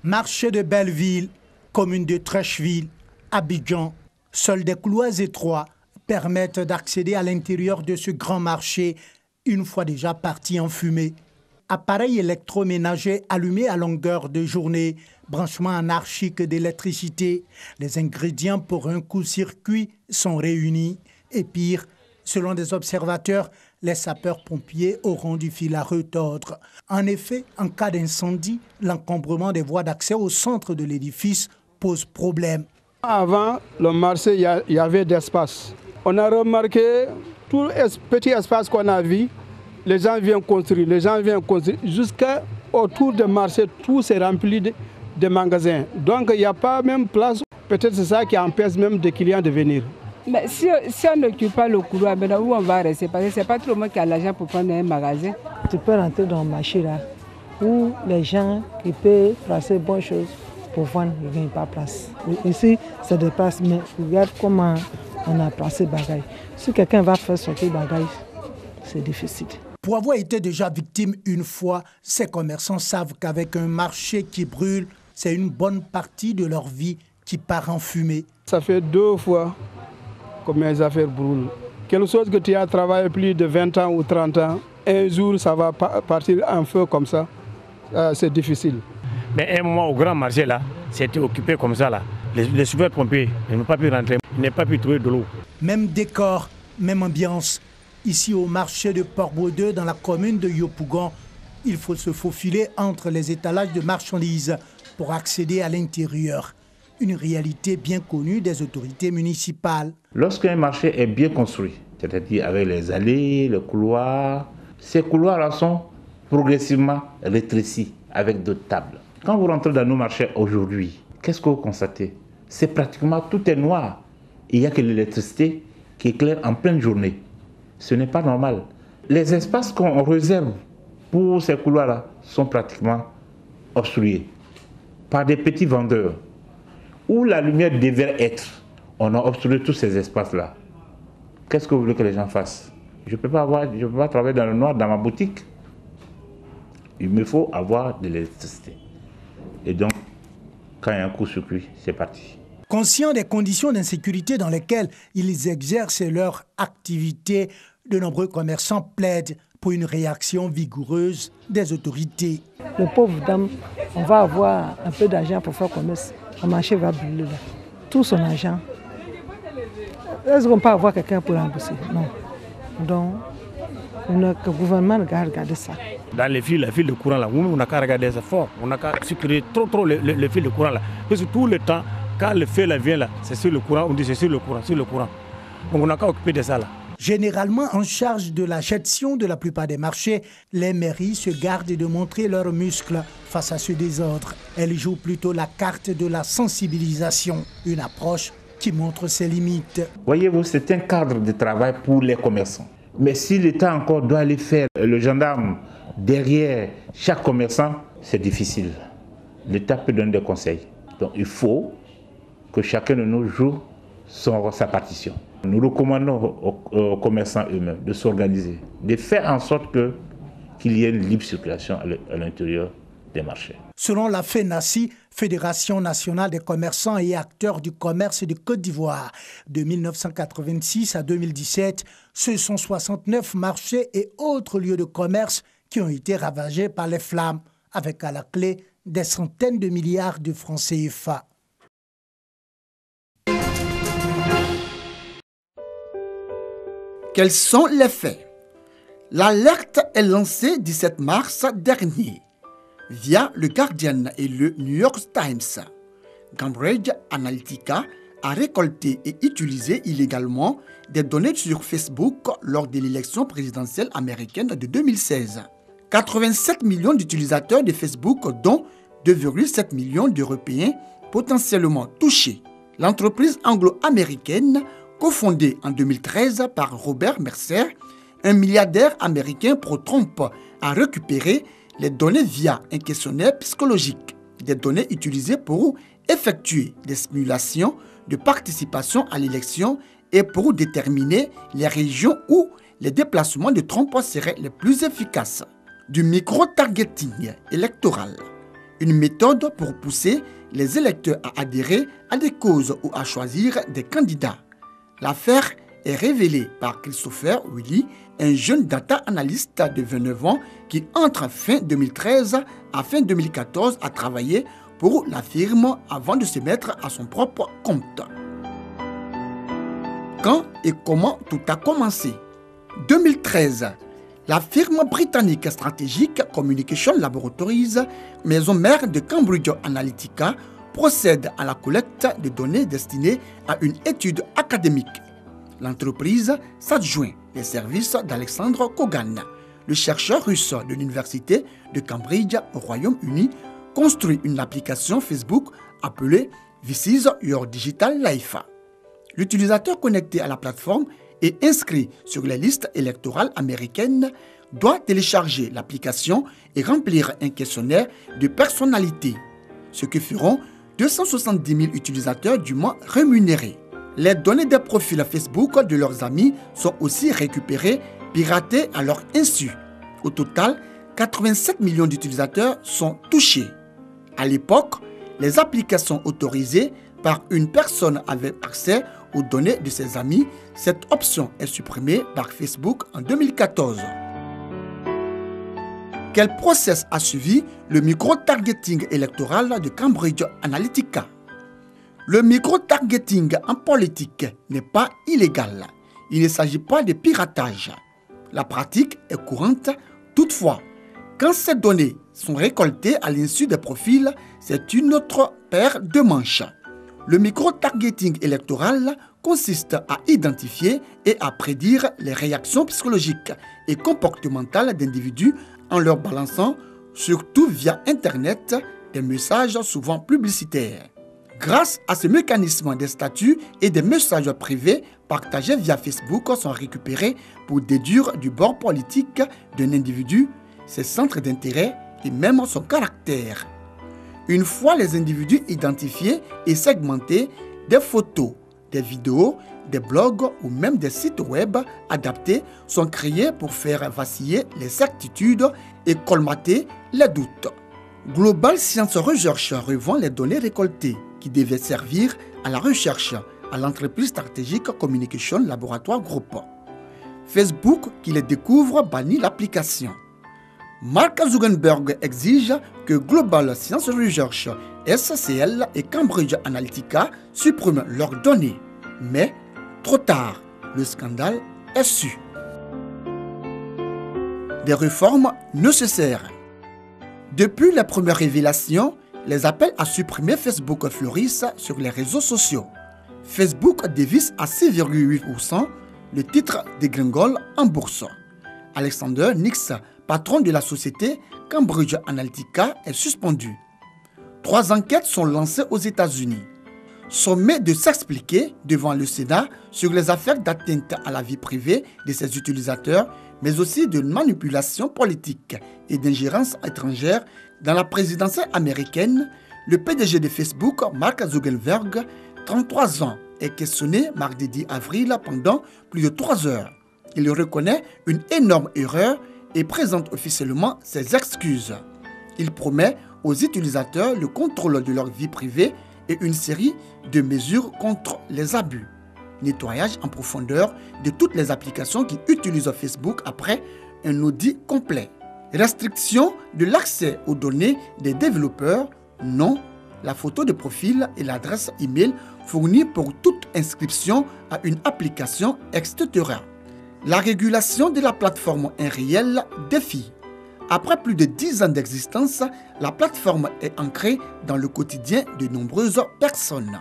Marché de Belleville, commune de Trècheville, Abidjan. Seuls des couloirs étroits permettent d'accéder à l'intérieur de ce grand marché, une fois déjà parti en fumée. Appareils électroménagers allumés à longueur de journée, branchement anarchique d'électricité. Les ingrédients pour un court-circuit sont réunis. Et pire, selon des observateurs, les sapeurs-pompiers auront du fil à retordre. En effet, en cas d'incendie, l'encombrement des voies d'accès au centre de l'édifice pose problème. Avant le marché, il y avait d'espace. On a remarqué tout petit espace qu'on a vu, les gens viennent construire, jusqu'à autour du marché, tout s'est rempli de magasins. Donc il n'y a pas même place. Peut-être c'est ça qui empêche même des clients de venir. Mais si on n'occupe pas le couloir, maintenant où on va rester? Parce que ce n'est pas tout le monde qui a l'argent pour prendre un magasin. Tu peux rentrer dans le marché là, où les gens qui peuvent placer bonnes choses pour vendre, ils ne gagnent pas place. Ici, c'est des places, mais regarde comment on a placé bagaille. Si quelqu'un va faire sortir bagaille, c'est difficile. Pour avoir été déjà victime une fois, ces commerçants savent qu'avec un marché qui brûle, c'est une bonne partie de leur vie qui part en fumée. Ça fait 2 fois que mes affaires brûlent. Quelque chose que tu as travaillé plus de 20 ans ou 30 ans, un jour ça va partir en feu comme ça, c'est difficile. Mais un moment au grand marché là, c'était occupé comme ça là. Les super-pompiers n'ont pas pu rentrer, ils n'ont pas pu trouver de l'eau. Même décor, même ambiance. Ici au marché de Port-Baudeux, dans la commune de Yopougon, il faut se faufiler entre les étalages de marchandises pour accéder à l'intérieur. Une réalité bien connue des autorités municipales. Lorsqu'un marché est bien construit, c'est-à-dire avec les allées, les couloirs, ces couloirs-là sont progressivement rétrécis avec d'autres tables. Quand vous rentrez dans nos marchés aujourd'hui, qu'est-ce que vous constatez? C'est pratiquement tout est noir. Il n'y a que l'électricité qui éclaire en pleine journée. Ce n'est pas normal. Les espaces qu'on réserve pour ces couloirs-là sont pratiquement obstrués par des petits vendeurs. Où la lumière devait être, on a obstrué tous ces espaces-là. Qu'est-ce que vous voulez que les gens fassent? Je ne peux pas travailler dans le noir dans ma boutique. Il me faut avoir de l'électricité. Et donc, quand il y a un court-circuit, c'est parti. Conscients des conditions d'insécurité dans lesquelles ils exercent leur activité, de nombreux commerçants plaident pour une réaction vigoureuse des autorités. Le pauvre dame, on va avoir un peu d'argent pour faire commerce. Le marché va brûler là. Tout son argent. Est-ce qu'on peut avoir quelqu'un pour rembourser? Non. Donc, le gouvernement doit regarder ça. Dans les fils de courant là, on n'a qu'à regarder ça fort. On n'a qu'à supprimer trop les fils de courant là. Parce que tout le temps, quand le feu là vient là, c'est sur le courant, on dit c'est sur le courant. Donc on n'a qu'à occuper de ça là. Généralement en charge de la gestion de la plupart des marchés, les mairies se gardent de montrer leurs muscles face à ce désordre. Elles jouent plutôt la carte de la sensibilisation, une approche qui montre ses limites. Voyez-vous, c'est un cadre de travail pour les commerçants. Mais si l'État encore doit aller faire le gendarme derrière chaque commerçant, c'est difficile. L'État peut donner des conseils. Donc il faut que chacun de nous joue sa partition. Nous recommandons aux commerçants eux-mêmes de s'organiser, de faire en sorte qu'il y ait une libre circulation à l'intérieur des marchés. Selon la FENACI, Fédération nationale des commerçants et acteurs du commerce de Côte d'Ivoire, de 1986 à 2017, ce sont 69 marchés et autres lieux de commerce qui ont été ravagés par les flammes, avec à la clé des centaines de milliards de francs CFA. Quels sont les faits? L'alerte est lancée 17 mars dernier via le Guardian et le New York Times. Cambridge Analytica a récolté et utilisé illégalement des données sur Facebook lors de l'élection présidentielle américaine de 2016. 87 millions d'utilisateurs de Facebook, dont 2,7 millions d'Européens potentiellement touchés. L'entreprise anglo-américaine, cofondée en 2013 par Robert Mercer, un milliardaire américain pro-Trump, a récupéré les données via un questionnaire psychologique, des données utilisées pour effectuer des simulations de participation à l'élection et pour déterminer les régions où les déplacements de Trump seraient les plus efficaces. Du micro-targeting électoral, une méthode pour pousser les électeurs à adhérer à des causes ou à choisir des candidats. L'affaire est révélée par Christopher Willy, un jeune data analyst de 29 ans qui entre fin 2013 à fin 2014 a travaillé pour la firme avant de se mettre à son propre compte. Quand et comment tout a commencé? 2013, la firme britannique stratégique Communication Laboratories, maison mère de Cambridge Analytica, procède à la collecte de données destinées à une étude académique. L'entreprise s'adjoint les services d'Alexandre Kogan, le chercheur russe de l'université de Cambridge au Royaume-Uni, construit une application Facebook appelée This is Your Digital Life. L'utilisateur connecté à la plateforme et inscrit sur les listes électorales américaines doit télécharger l'application et remplir un questionnaire de personnalité, ce que feront 270 000 utilisateurs dûment rémunérés. Les données des profils Facebook de leurs amis sont aussi récupérées, piratées à leur insu. Au total, 87 millions d'utilisateurs sont touchés. À l'époque, les applications autorisées par une personne avaient accès aux données de ses amis. Cette option est supprimée par Facebook en 2014. Quel process a suivi le micro-targeting électoral de Cambridge Analytica? Le micro-targeting en politique n'est pas illégal. Il ne s'agit pas de piratage. La pratique est courante. Toutefois, quand ces données sont récoltées à l'insu des profils, c'est une autre paire de manches. Le micro-targeting électoral consiste à identifier et à prédire les réactions psychologiques et comportementales d'individus en leur balançant, surtout via Internet, des messages souvent publicitaires. Grâce à ce mécanisme, des statuts et des messages privés partagés via Facebook sont récupérés pour déduire du bord politique d'un individu, ses centres d'intérêt et même son caractère. Une fois les individus identifiés et segmentés, des photos, des vidéos, des blogs ou même des sites web adaptés sont créés pour faire vaciller les certitudes et colmater les doutes. Global Science Research revend les données récoltées qui devaient servir à la recherche à l'entreprise stratégique Communication Laboratory Group. Facebook, qui les découvre, bannit l'application. Mark Zuckerberg exige que Global Science Research, SCL et Cambridge Analytica suppriment leurs données. Mais, trop tard, le scandale est su. Des réformes nécessaires. Depuis les premières révélations, les appels à supprimer Facebook fleurissent sur les réseaux sociaux. Facebook dévisse à 6,8%, le titre dégringole en bourse. Alexander Nix, patron de la société Cambridge Analytica, est suspendu. 3 enquêtes sont lancées aux États-Unis. Sommet de s'expliquer devant le Sénat sur les affaires d'atteinte à la vie privée de ses utilisateurs, mais aussi de manipulation politique et d'ingérence étrangère dans la présidentielle américaine. Le PDG de Facebook, Mark Zuckerberg, 33 ans, est questionné mardi 10 avril pendant plus de 3 heures. Il reconnaît une énorme erreur et présente officiellement ses excuses. Il promet aux utilisateurs le contrôle de leur vie privée et une série de mesures contre les abus. Nettoyage en profondeur de toutes les applications qui utilisent Facebook après un audit complet. Restriction de l'accès aux données des développeurs, nom, la photo de profil et l'adresse email fournie pour toute inscription à une application, etc. La régulation de la plateforme est un réel défi. Après plus de 10 ans d'existence, la plateforme est ancrée dans le quotidien de nombreuses personnes.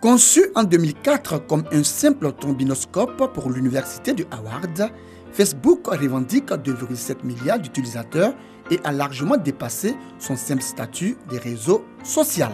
Conçu en 2004 comme un simple trombinoscope pour l'université de Howard, Facebook revendique 2,7 milliards d'utilisateurs et a largement dépassé son simple statut de réseau social.